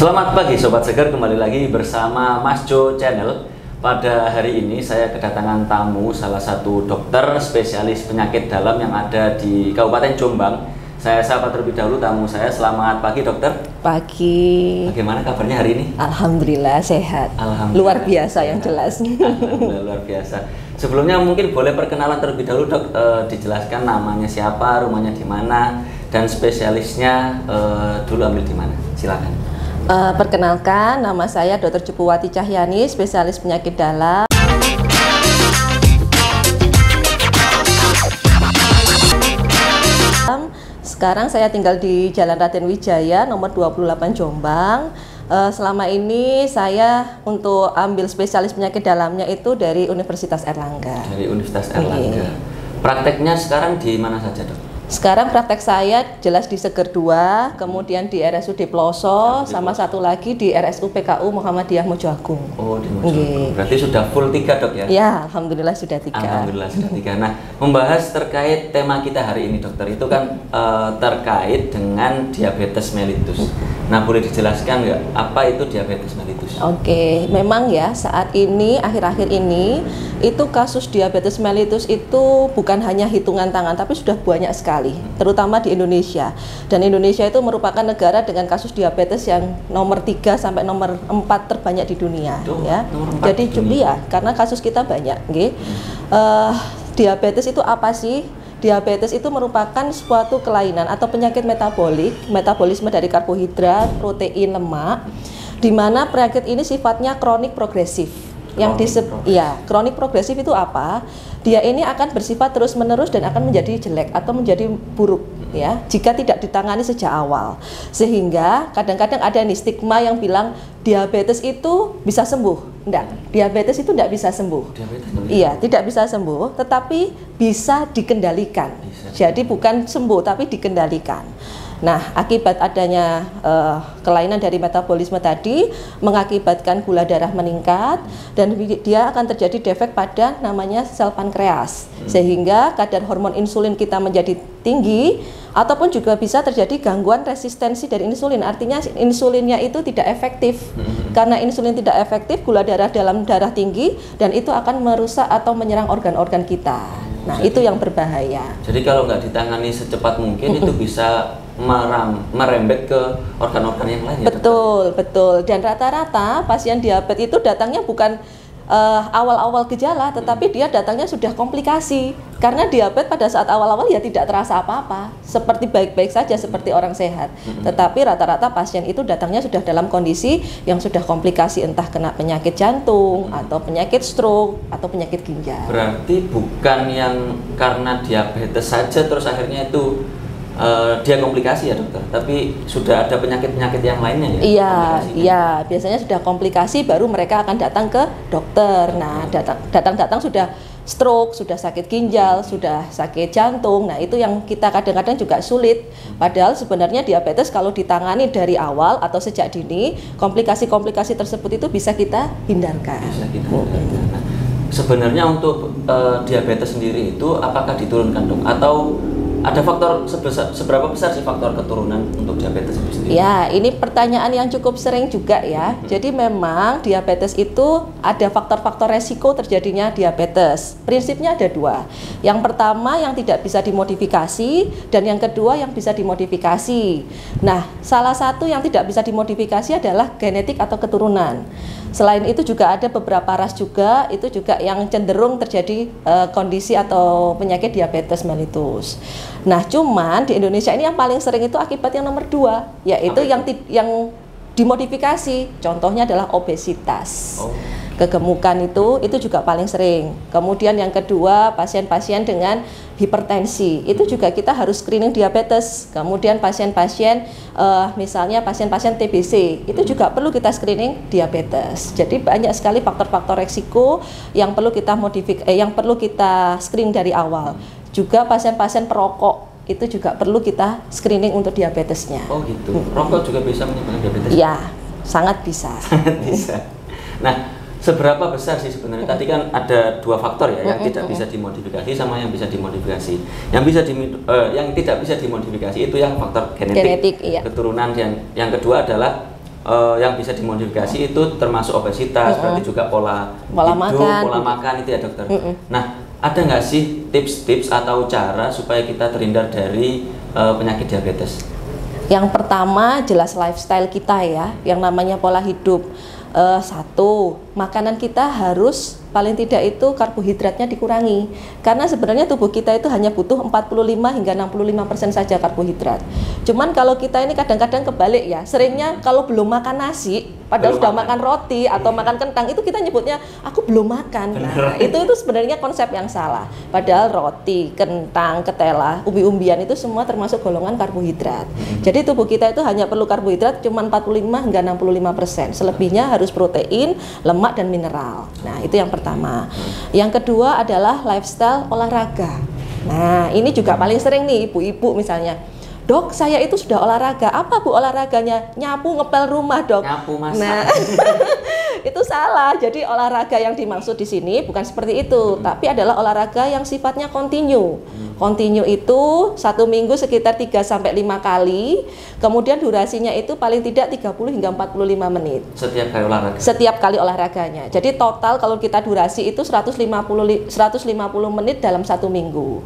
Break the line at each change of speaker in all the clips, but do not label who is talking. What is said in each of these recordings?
Selamat pagi Sobat Seger, kembali lagi bersama Mas Jo Channel. Pada hari ini saya kedatangan tamu, salah satu dokter spesialis penyakit dalam yang ada di Kabupaten Jombang. Saya sapa terlebih dahulu tamu saya. Selamat pagi dokter.
Pagi.
Bagaimana kabarnya hari ini?
Alhamdulillah sehat.
Alhamdulillah.
Luar biasa yang jelas.
Alhamdulillah luar biasa. Sebelumnya mungkin boleh perkenalan terlebih dahulu dok, dijelaskan namanya siapa, rumahnya di mana, dan spesialisnya dulu ambil di mana. Silakan.
Perkenalkan, nama saya Dr. Cupuwati Cahyani, spesialis penyakit dalam. Sekarang saya tinggal di Jalan Raden Wijaya, nomor 28 Jombang. Selama ini saya untuk ambil spesialis penyakit dalamnya itu dari Universitas Airlangga.
Dari Universitas Airlangga. Prakteknya sekarang di mana saja dok?
Sekarang praktek saya jelas di Seger 2, kemudian di RSUD Ploso, sama satu lagi di RSU PKU Muhammadiyah Mojo Agung.
Oh, di Mojo Agung. Berarti sudah full 3 dok ya?
Ya, alhamdulillah sudah 3.
Alhamdulillah sudah 3. Nah, membahas terkait tema kita hari ini dokter, itu kan terkait dengan diabetes mellitus. Nah, boleh dijelaskan nggak apa itu diabetes mellitus?
Oke, memang ya saat ini, akhir-akhir ini, itu kasus diabetes mellitus itu bukan hanya hitungan tangan, tapi sudah banyak sekali, terutama di Indonesia. Dan Indonesia itu merupakan negara dengan kasus diabetes yang nomor 3 sampai nomor 4 terbanyak di dunia. Ya. Jadi ya, karena kasus kita banyak. Okay? Diabetes itu apa sih? Diabetes itu merupakan suatu kelainan atau penyakit metabolisme dari karbohidrat, protein, lemak, di mana penyakit ini sifatnya kronik progresif. Yang disebut kronik progresif itu apa? Dia ini akan bersifat terus-menerus dan akan menjadi jelek atau menjadi buruk ya jika tidak ditangani sejak awal. Sehingga kadang-kadang ada nih stigma yang bilang diabetes itu bisa sembuh. Enggak, diabetes itu tidak bisa sembuh. Iya, tidak bisa sembuh, tetapi bisa dikendalikan. Jadi bukan sembuh tapi dikendalikan. Nah, akibat adanya kelainan dari metabolisme tadi mengakibatkan gula darah meningkat dan dia akan terjadi defek pada namanya sel pankreas, sehingga kadar hormon insulin kita menjadi tinggi ataupun juga bisa terjadi gangguan resistensi dari insulin. Artinya insulinnya itu tidak efektif. Karena insulin tidak efektif, gula darah dalam darah tinggi dan itu akan merusak atau menyerang organ-organ kita. Nah, itu yang berbahaya.
Jadi kalau nggak ditangani secepat mungkin itu bisa merembet ke organ-organ yang lain.
Betul, betul. Dan rata-rata pasien diabetes itu datangnya bukan awal-awal gejala, tetapi dia datangnya sudah komplikasi. Karena diabetes pada saat awal-awal ya tidak terasa apa-apa, seperti baik-baik saja seperti orang sehat. Tetapi rata-rata pasien itu datangnya sudah dalam kondisi yang sudah komplikasi, entah kena penyakit jantung atau penyakit stroke atau penyakit ginjal.
Berarti bukan yang karena diabetes saja terus akhirnya itu dia komplikasi ya dokter, tapi sudah ada penyakit-penyakit yang lainnya ya?
Iya, biasanya sudah komplikasi baru mereka akan datang ke dokter. Nah, datang sudah stroke, sudah sakit ginjal, sudah sakit jantung. Nah, itu yang kita kadang-kadang juga sulit. Padahal sebenarnya diabetes kalau ditangani dari awal atau sejak dini, komplikasi-komplikasi tersebut itu bisa kita hindarkan.
Bisa kita hindarkan. Nah, sebenarnya untuk diabetes sendiri itu apakah diturunkan dok? Atau ada faktor seberapa besar sih faktor keturunan untuk diabetes itu sendiri? Ya,
ini pertanyaan yang cukup sering juga ya. Jadi memang diabetes itu ada faktor-faktor resiko terjadinya diabetes. Prinsipnya ada 2. Yang pertama yang tidak bisa dimodifikasi dan yang kedua yang bisa dimodifikasi. Nah, salah satu yang tidak bisa dimodifikasi adalah genetik atau keturunan. Selain itu juga ada beberapa ras juga, itu juga yang cenderung terjadi kondisi atau penyakit diabetes mellitus. Nah, cuman di Indonesia ini yang paling sering itu akibat yang nomor 2, yaitu yang dimodifikasi. Contohnya adalah obesitas. Kegemukan itu juga paling sering. Kemudian yang kedua, pasien-pasien dengan hipertensi, itu juga kita harus screening diabetes. Kemudian pasien-pasien misalnya pasien-pasien TBC, itu juga perlu kita screening diabetes. Jadi banyak sekali faktor-faktor resiko yang perlu kita yang perlu kita screening dari awal. Juga pasien-pasien perokok itu juga perlu kita screening untuk diabetesnya.
Oh gitu. Rokok juga bisa menyebabkan diabetes?
Iya, sangat bisa.
Sangat bisa. Nah, seberapa besar sih sebenarnya? Tadi kan ada 2 faktor ya, yang tidak bisa dimodifikasi sama yang bisa dimodifikasi. Yang tidak bisa dimodifikasi itu yang faktor genetik,
iya.
keturunan, dan yang kedua adalah yang bisa dimodifikasi itu termasuk obesitas, berarti juga pola hidup, pola makan itu ya dokter. Nah, ada nggak sih tips-tips atau cara supaya kita terhindar dari penyakit diabetes?
Yang pertama jelas lifestyle kita ya, yang namanya pola hidup. Satu, makanan kita harus paling tidak itu karbohidratnya dikurangi, karena sebenarnya tubuh kita itu hanya butuh 45 hingga 65% saja karbohidrat. Cuman kalau kita ini kadang-kadang kebalik ya, seringnya kalau belum makan nasi padahal sudah makan roti atau makan kentang, itu kita nyebutnya aku belum makan. Nah, itu sebenarnya konsep yang salah. Padahal roti, kentang, ketela, umbi-umbian itu semua termasuk golongan karbohidrat. Jadi tubuh kita itu hanya perlu karbohidrat cuma 45 hingga 65%. Selebihnya harus protein, lemak dan mineral. Nah, itu yang pertama. Yang kedua adalah lifestyle olahraga. Nah, ini juga paling sering nih ibu-ibu misalnya, "Dok, saya itu sudah olahraga." "Apa Bu olahraganya?" "Nyapu, ngepel rumah, Dok."
Nyapu, masak.
Nah, itu salah. Jadi olahraga yang dimaksud di sini bukan seperti itu, tapi adalah olahraga yang sifatnya kontinu. Kontinu itu 1 minggu sekitar 3-5 kali, kemudian durasinya itu paling tidak 30 hingga 45 menit.
Setiap kali olahraga? Setiap
kali olahraganya. Jadi total kalau kita durasi itu 150 menit dalam 1 minggu.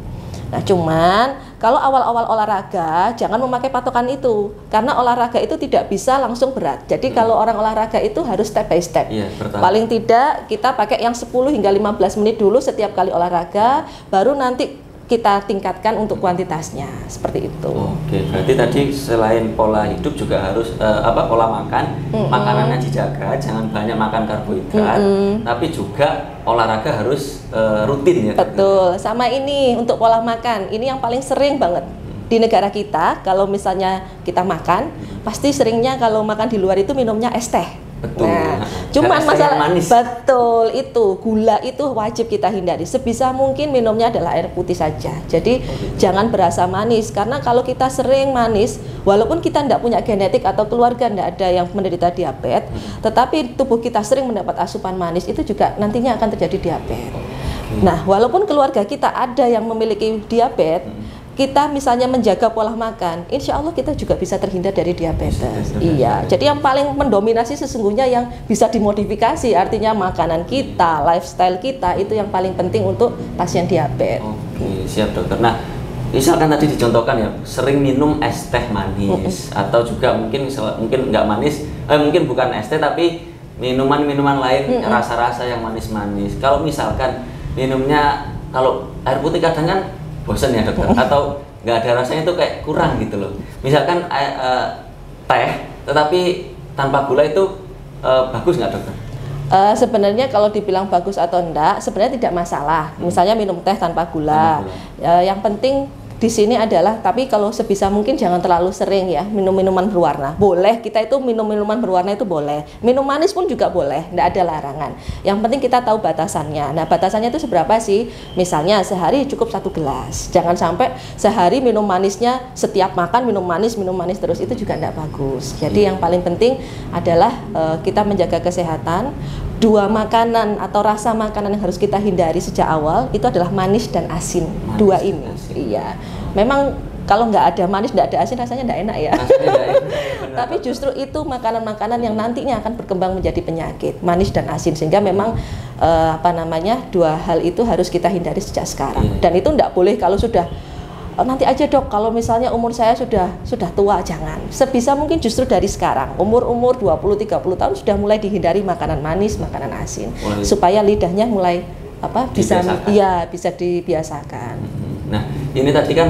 Nah, cuman kalau awal-awal olahraga jangan memakai patokan itu, karena olahraga itu tidak bisa langsung berat. Jadi kalau orang olahraga itu harus step by step. Paling tidak kita pakai yang 10 hingga 15 menit dulu setiap kali olahraga, baru nanti kita tingkatkan untuk kuantitasnya, seperti itu.
Oke, berarti tadi selain pola hidup juga harus pola makan, makanannya dijaga, jangan banyak makan karbohidrat, tapi juga olahraga harus rutin ya.
Betul, sama ini untuk pola makan, ini yang paling sering banget di negara kita. Kalau misalnya kita makan, pasti seringnya kalau makan di luar itu minumnya es teh.
Betul.
Nah, cuman masalah
manis.
Betul, itu gula itu wajib kita hindari. Sebisa mungkin minumnya adalah air putih saja. Jadi jangan berasa manis, karena kalau kita sering manis, walaupun kita tidak punya genetik atau keluarga tidak ada yang menderita diabetes, tetapi tubuh kita sering mendapat asupan manis, itu juga nantinya akan terjadi diabetes. Nah, walaupun keluarga kita ada yang memiliki diabetes, kita misalnya menjaga pola makan, insya Allah kita juga bisa terhindar dari diabetes. Iya, jadi yang paling mendominasi sesungguhnya yang bisa dimodifikasi, artinya makanan kita, lifestyle kita, itu yang paling penting untuk pasien diabetes.
Oke, siap dokter. Nah, misalkan tadi dicontohkan ya, sering minum es teh manis, atau juga mungkin nggak manis, mungkin bukan es teh tapi minuman-minuman lain rasa-rasa yang manis-manis. Kalau misalkan minumnya, kalau air putih kadang kan bosan ya dokter, atau nggak ada rasanya itu kayak kurang gitu loh. Misalkan teh tetapi tanpa gula itu bagus nggak dokter?
Sebenarnya kalau dibilang bagus atau enggak, sebenarnya tidak masalah. Misalnya minum teh tanpa gula. Yang penting di sini adalah, tapi kalau sebisa mungkin jangan terlalu sering ya minum minuman berwarna. Boleh, kita itu minum minuman berwarna itu boleh. Minum manis pun juga boleh, tidak ada larangan. Yang penting kita tahu batasannya. Nah, batasannya itu seberapa sih? Misalnya sehari cukup 1 gelas. Jangan sampai sehari minum manisnya, setiap makan minum manis terus, itu juga tidak bagus. Jadi yang paling penting adalah kita menjaga kesehatan. 2 makanan atau rasa makanan yang harus kita hindari sejak awal itu adalah manis dan asin. Manis, 2 ini. Asin. Iya. Memang kalau nggak ada manis, nggak ada asin, rasanya nggak enak ya. Tapi justru itu makanan-makanan yang nantinya akan berkembang menjadi penyakit, manis dan asin. Sehingga memang 2 hal itu harus kita hindari sejak sekarang. Dan itu nggak boleh kalau sudah nanti aja dok, kalau misalnya umur saya sudah tua, jangan. Sebisa mungkin justru dari sekarang, umur 20-30 tahun sudah mulai dihindari makanan manis, makanan asin, supaya lidahnya mulai bisa dibiasakan.
Nah, ini tadi kan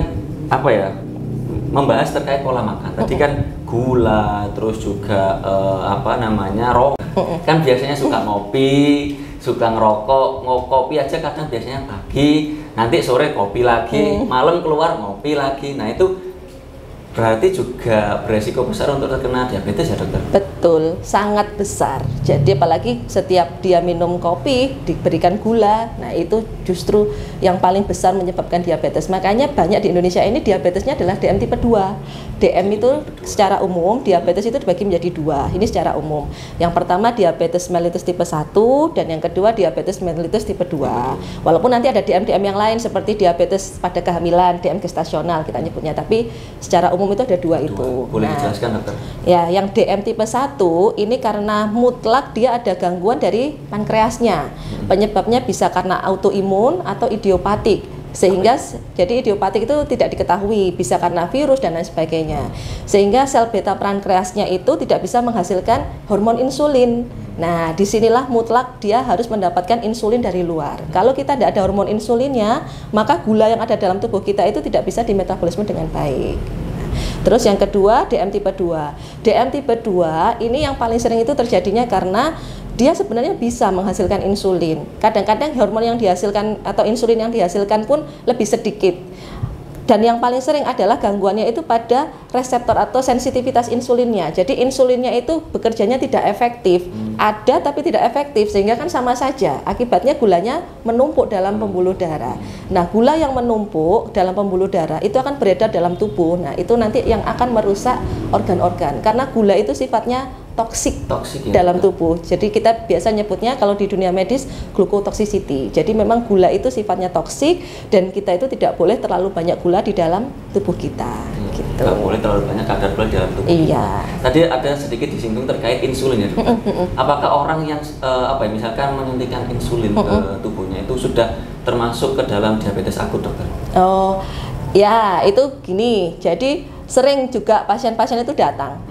membahas terkait pola makan. Tadi kan gula, terus juga rokok. Kan biasanya suka ngopi, suka ngerokok, ngopi aja kadang biasanya pagi, nanti sore kopi lagi, malam keluar ngopi lagi. Nah, itu berarti juga beresiko besar untuk terkena diabetes ya dokter?
Betul, sangat besar. Jadi apalagi setiap dia minum kopi diberikan gula, nah itu justru yang paling besar menyebabkan diabetes. Makanya banyak di Indonesia ini diabetesnya adalah DM tipe 2. DM itu secara umum, diabetes itu dibagi menjadi 2. Ini secara umum. Yang pertama diabetes mellitus tipe 1, dan yang kedua diabetes mellitus tipe 2. Walaupun nanti ada DM yang lain seperti diabetes pada kehamilan, DM gestasional kita nyebutnya, tapi secara umum umum itu ada dua itu.
Boleh dijelaskan dokter?
Ya, yang DM tipe 1 ini karena mutlak dia ada gangguan dari pankreasnya. Penyebabnya bisa karena autoimun atau idiopatik. Sehingga jadi idiopatik itu tidak diketahui, bisa karena virus dan lain sebagainya. Sehingga sel beta pankreasnya itu tidak bisa menghasilkan hormon insulin. Nah, disinilah mutlak dia harus mendapatkan insulin dari luar. Kalau kita tidak ada hormon insulinnya, maka gula yang ada dalam tubuh kita itu tidak bisa dimetabolisme dengan baik. Terus yang kedua, DM tipe 2. DM tipe 2 ini yang paling sering itu terjadinya karena dia sebenarnya bisa menghasilkan insulin. Kadang-kadang hormon yang dihasilkan atau insulin yang dihasilkan pun lebih sedikit. Dan yang paling sering adalah gangguannya itu pada reseptor atau sensitivitas insulinnya. Jadi insulinnya itu bekerjanya tidak efektif. Ada tapi tidak efektif, sehingga kan sama saja. Akibatnya gulanya menumpuk dalam pembuluh darah. Nah, gula yang menumpuk dalam pembuluh darah itu akan beredar dalam tubuh. Nah, itu nanti yang akan merusak organ-organ. Karena gula itu sifatnya toksik
ya,
dalam tubuh. Jadi kita biasa nyebutnya kalau di dunia medis glucotoxicity. Jadi memang gula itu sifatnya toksik dan kita itu tidak boleh terlalu banyak gula di dalam tubuh kita. Gitu.
Tidak boleh terlalu banyak kadar gula di dalam tubuh.
Iya.
Tadi ada sedikit disinggung terkait insulin ya, dokter. Apakah orang yang misalkan menyuntikkan insulin ke tubuhnya itu sudah termasuk ke dalam diabetes akut, dokter?
Oh, ya itu gini. Jadi sering juga pasien-pasien itu datang.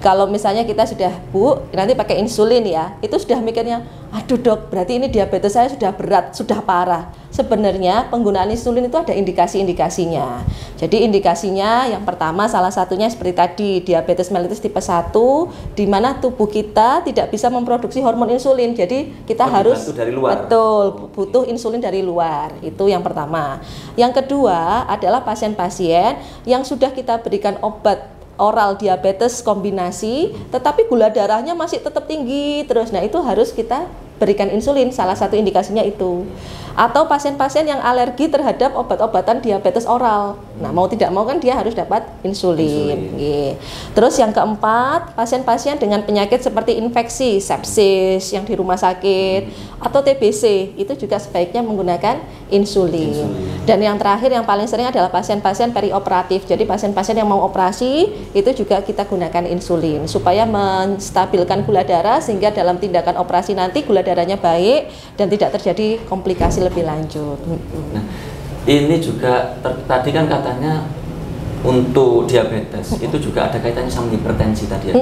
Kalau misalnya kita sudah, Bu, nanti pakai insulin ya, itu sudah mikirnya, aduh dok, berarti ini diabetes saya sudah berat, sudah parah. Sebenarnya penggunaan insulin itu ada indikasi-indikasinya. Jadi indikasinya yang pertama salah satunya seperti tadi, diabetes mellitus tipe 1, di mana tubuh kita tidak bisa memproduksi hormon insulin. Jadi kita harus
dari luar.
Betul, butuh insulin dari luar. Itu yang pertama. Yang kedua adalah pasien-pasien yang sudah kita berikan obat oral diabetes kombinasi, tetapi gula darahnya masih tetap tinggi terus. Nah, itu harus kita berikan insulin, salah satu indikasinya itu. Atau pasien-pasien yang alergi terhadap obat-obatan diabetes oral. Nah, mau tidak mau kan dia harus dapat insulin. Terus yang keempat, pasien-pasien dengan penyakit seperti infeksi, sepsis yang di rumah sakit, atau TBC, itu juga sebaiknya menggunakan insulin. Dan yang terakhir yang paling sering adalah pasien-pasien perioperatif. Jadi pasien-pasien yang mau operasi, itu juga kita gunakan insulin supaya menstabilkan gula darah sehingga dalam tindakan operasi nanti gula darahnya baik dan tidak terjadi komplikasi lebih lanjut.
Nah, ini juga tadi kan katanya untuk diabetes itu juga ada kaitannya sama hipertensi tadi ya.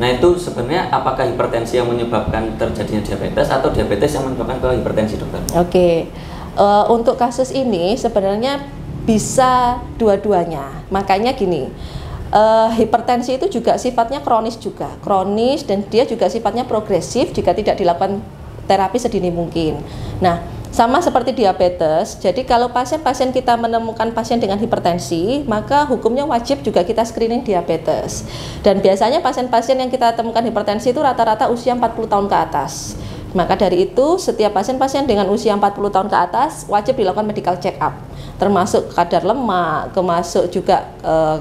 Nah, itu sebenarnya apakah hipertensi yang menyebabkan terjadinya diabetes atau diabetes yang menyebabkan ke hipertensi, dokter?
Oke. Untuk kasus ini sebenarnya bisa dua-duanya. Makanya gini, hipertensi itu juga sifatnya kronis dan dia juga sifatnya progresif jika tidak dilakukan terapi sedini mungkin. Nah, sama seperti diabetes, jadi kalau pasien-pasien kita menemukan pasien dengan hipertensi, maka hukumnya wajib juga kita screening diabetes. Dan biasanya pasien-pasien yang kita temukan hipertensi itu rata-rata usia 40 tahun ke atas. Maka dari itu, setiap pasien-pasien dengan usia 40 tahun ke atas wajib dilakukan medical check up, termasuk kadar lemak, termasuk juga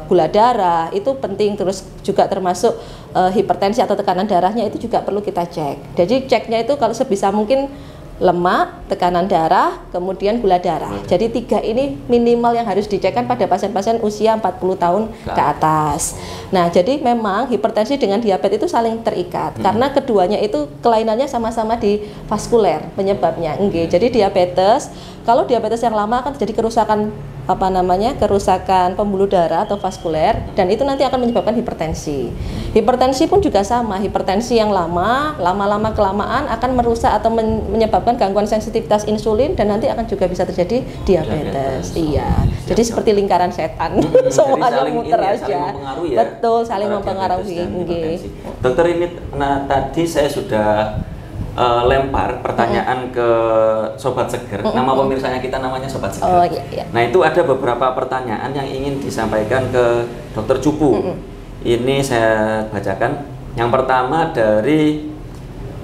gula darah, itu penting. Terus juga termasuk hipertensi atau tekanan darahnya itu juga perlu kita cek. Jadi ceknya itu kalau sebisa mungkin lemak, tekanan darah, kemudian gula darah. Jadi 3 ini minimal yang harus dicekkan pada pasien-pasien usia 40 tahun ke atas. Nah, jadi memang hipertensi dengan diabetes itu saling terikat karena keduanya itu kelainannya sama-sama di vaskuler penyebabnya. Jadi diabetes, kalau diabetes yang lama akan terjadi kerusakan kerusakan pembuluh darah atau vaskuler, dan itu nanti akan menyebabkan hipertensi. Hipertensi pun juga sama, hipertensi yang lama-lama kelamaan akan merusak atau menyebabkan gangguan sensitivitas insulin dan nanti akan juga bisa terjadi diabetes. Iya. Jadi seperti lingkaran setan, semuanya muter aja.
Ya,
betul, saling mempengaruhi.
Dokter, ini tadi saya sudah lempar pertanyaan ke Sobat Seger. Nama pemirsanya kita namanya Sobat Seger.
Oh, iya.
Nah, itu ada beberapa pertanyaan yang ingin disampaikan ke Dokter Cupu. Ini saya bacakan. Yang pertama dari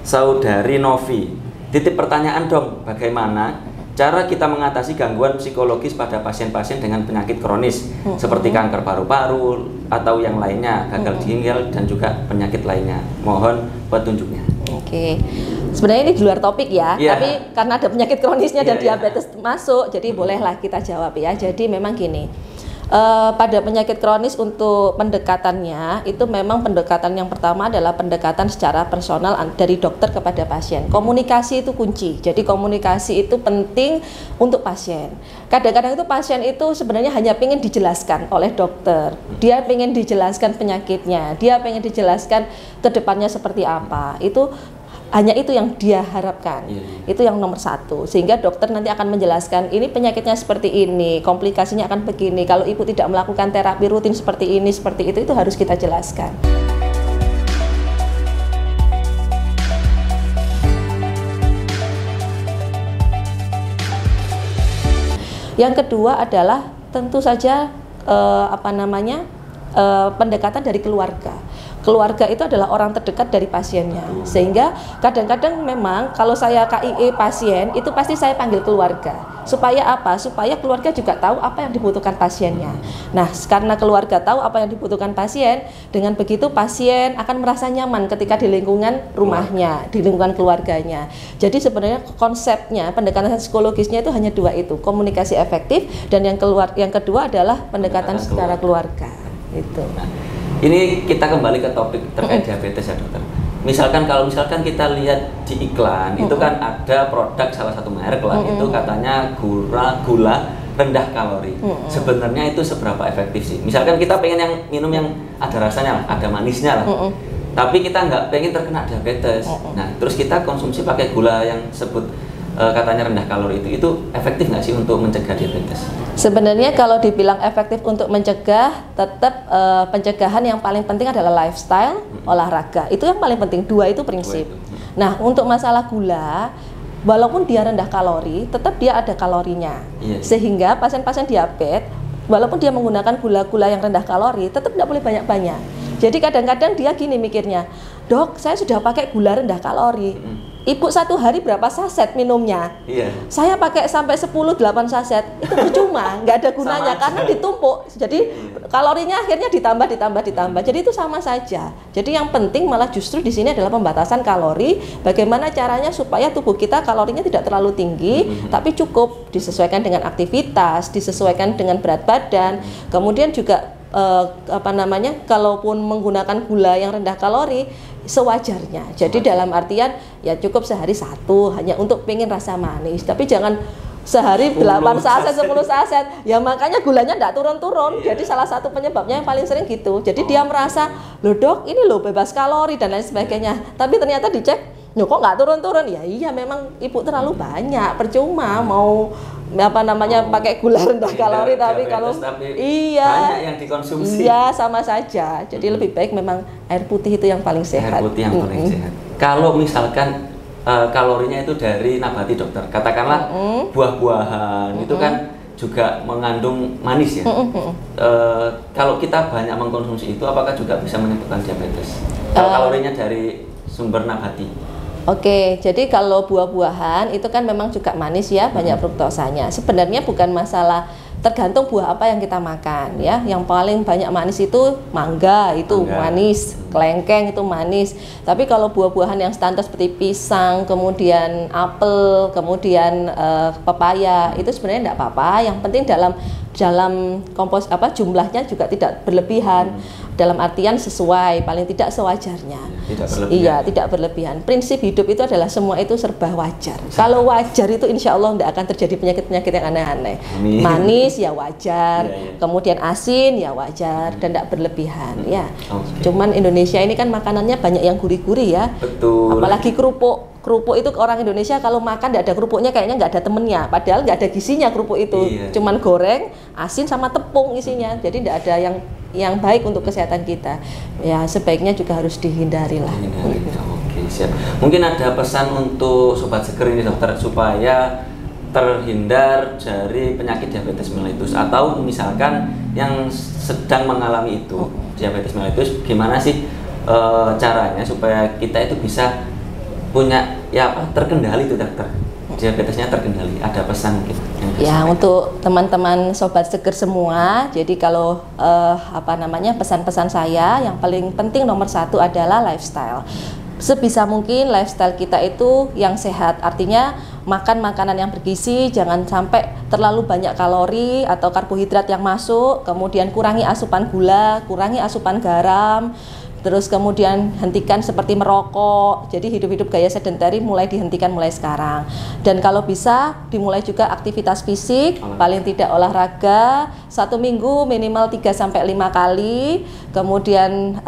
Saudari Novi. Titip pertanyaan dong, bagaimana cara kita mengatasi gangguan psikologis pada pasien-pasien dengan penyakit kronis seperti kanker paru-paru atau yang lainnya, gagal ginjal dan juga penyakit lainnya. Mohon petunjuknya.
Oke. Sebenarnya ini di luar topik ya, tapi karena ada penyakit kronisnya dan diabetes masuk, jadi bolehlah kita jawab ya. Jadi memang gini, Pada penyakit kronis untuk pendekatannya itu memang pendekatan yang pertama adalah pendekatan secara personal dari dokter kepada pasien. Komunikasi itu kunci. Jadi komunikasi itu penting untuk pasien. Kadang-kadang itu pasien itu sebenarnya hanya ingin dijelaskan oleh dokter. Dia ingin dijelaskan penyakitnya, dia ingin dijelaskan ke depannya seperti apa. Itu hanya itu yang dia harapkan. Itu yang nomor satu. Sehingga dokter nanti akan menjelaskan ini penyakitnya seperti ini, komplikasinya akan begini. Kalau ibu tidak melakukan terapi rutin seperti ini, seperti itu harus kita jelaskan. Yang kedua adalah tentu saja pendekatan dari keluarga. Keluarga itu adalah orang terdekat dari pasiennya, sehingga kadang-kadang memang kalau saya KIE pasien itu pasti saya panggil keluarga. Supaya apa? Supaya keluarga juga tahu apa yang dibutuhkan pasiennya. Nah, karena keluarga tahu apa yang dibutuhkan pasien, dengan begitu pasien akan merasa nyaman ketika di lingkungan rumahnya, di lingkungan keluarganya. Jadi sebenarnya konsepnya, pendekatan psikologisnya itu hanya dua itu, komunikasi efektif, dan yang kedua adalah pendekatan secara keluarga. Itu.
Ini kita kembali ke topik terkait diabetes ya dokter. Misalkan kita lihat di iklan itu kan ada produk salah satu merek lah, itu katanya gula rendah kalori. Sebenarnya itu seberapa efektif sih? Misalkan kita pengen yang minum yang ada rasanya lah, ada manisnya lah. Tapi kita nggak pengen terkena diabetes. Nah, terus kita konsumsi pakai gula yang katanya rendah kalori itu efektif nggak sih untuk mencegah diabetes?
Sebenarnya kalau dibilang efektif untuk mencegah, tetap pencegahan yang paling penting adalah lifestyle, olahraga. Itu yang paling penting, dua itu prinsip. Nah, untuk masalah gula, walaupun dia rendah kalori, tetap dia ada kalorinya. Sehingga pasien-pasien diabetes, walaupun dia menggunakan gula-gula yang rendah kalori, tetap tidak boleh banyak-banyak. Jadi kadang-kadang dia gini mikirnya, dok, saya sudah pakai gula rendah kalori. Ibu satu hari berapa saset minumnya? Saya pakai sampai 10-8 saset, itu percuma, nggak ada gunanya karena ditumpuk. Jadi kalorinya akhirnya ditambah. Jadi itu sama saja. Jadi yang penting malah justru di sini adalah pembatasan kalori. Bagaimana caranya supaya tubuh kita kalorinya tidak terlalu tinggi, tapi cukup, disesuaikan dengan aktivitas, disesuaikan dengan berat badan. Kemudian juga kalaupun menggunakan gula yang rendah kalori sewajarnya. Jadi dalam artian ya cukup sehari satu hanya untuk pengen rasa manis, tapi jangan sehari 8 saset, 10 saset. Ya makanya gulanya tidak turun-turun. Jadi salah satu penyebabnya yang paling sering gitu. Jadi dia merasa, loh dok, ini loh bebas kalori dan lain sebagainya. Tapi ternyata dicek, loh kok nggak turun-turun? Ya iya, memang ibu terlalu banyak, percuma mau pakai gula rendah kalori tapi kalau
banyak yang dikonsumsi.
Iya, sama saja. Jadi lebih baik memang air putih itu yang paling sehat.
Air putih yang paling sehat. Kalau misalkan kalorinya itu dari nabati dokter, katakanlah buah-buahan itu kan juga mengandung manis ya. Kalau kita banyak mengkonsumsi itu, apakah juga bisa menyebabkan diabetes? Kalau kalorinya dari sumber nabati.
Oke, jadi kalau buah-buahan itu kan memang juga manis ya, banyak fruktosanya. Sebenarnya bukan masalah, tergantung buah apa yang kita makan ya. Yang paling banyak manis itu mangga, itu manis, kelengkeng itu manis. Tapi kalau buah-buahan yang standar seperti pisang, kemudian apel, kemudian pepaya, itu sebenarnya tidak apa-apa. Yang penting dalam jumlahnya juga tidak berlebihan. Dalam artian sesuai, paling tidak sewajarnya. Tidak berlebihan. Prinsip hidup itu adalah semua itu serba wajar. Kalau wajar itu insya Allah tidak akan terjadi penyakit-penyakit yang aneh-aneh. Manis ya wajar, kemudian asin ya wajar, dan tidak berlebihan ya. Cuman Indonesia ini kan makanannya banyak yang gurih-gurih ya.
Betul.
Apalagi kerupuk itu orang Indonesia kalau makan tidak ada kerupuknya kayaknya nggak ada temennya, padahal nggak ada gizinya kerupuk itu. Cuman goreng, asin sama tepung isinya, jadi tidak ada yang baik untuk kesehatan kita. Ya sebaiknya juga harus dihindari lah.
Oke, siap. Mungkin ada pesan untuk sobat seger ini dokter supaya terhindar dari penyakit diabetes mellitus, atau misalkan yang sedang mengalami itu diabetes mellitus, gimana sih caranya supaya kita itu bisa punya terkendali itu dokter, diabetesnya terkendali. Ada pesan mungkin
ya untuk teman-teman sobat seger semua. Jadi kalau pesan-pesan saya yang paling penting nomor satu adalah lifestyle. Sebisa mungkin lifestyle kita itu yang sehat, artinya makan makanan yang bergizi, jangan sampai terlalu banyak kalori atau karbohidrat yang masuk, kemudian kurangi asupan gula, kurangi asupan garam. Terus kemudian hentikan seperti merokok. Jadi hidup-hidup gaya sedentary mulai dihentikan mulai sekarang. Dan kalau bisa dimulai juga aktivitas fisik, paling tidak olahraga 1 minggu minimal 3-5 kali. Kemudian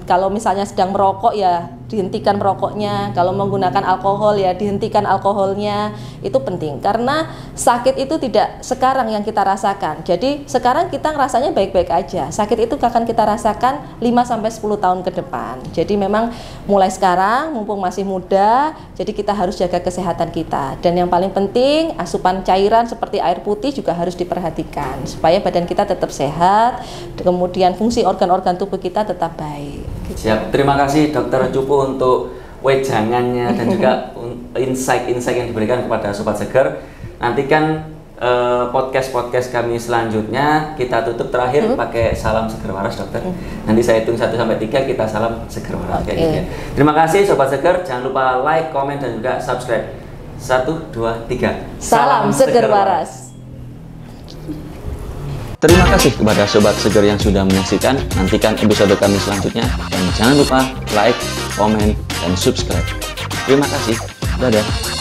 kalau misalnya sedang merokok ya dihentikan merokoknya. Kalau menggunakan alkohol ya dihentikan alkoholnya. Itu penting karena sakit itu tidak sekarang yang kita rasakan. Jadi sekarang kita ngerasanya baik-baik aja. Sakit itu akan kita rasakan 5-10 tahun ke depan. Jadi memang mulai sekarang mumpung masih muda, jadi kita harus jaga kesehatan kita. Dan yang paling penting asupan cairan seperti air putih juga harus diperhatikan supaya badan kita tetap sehat, kemudian fungsi organ-organ tubuh kita tetap baik.
Siap, terima kasih Dokter Cupu untuk wejangannya dan juga insight-insight yang diberikan kepada Sobat Seger. Nantikan podcast kami selanjutnya. Kita tutup terakhir pakai salam seger waras, Dokter. Nanti saya hitung 1-3 kita salam seger waras. Kayak gitu ya. Terima kasih Sobat Seger, jangan lupa like, komen dan juga subscribe. 1, 2, 3.
Salam seger waras.
Terima kasih kepada Sobat Seger yang sudah menyaksikan. Nantikan episode kami selanjutnya dan jangan lupa like, komen, dan subscribe. Terima kasih. Dadah.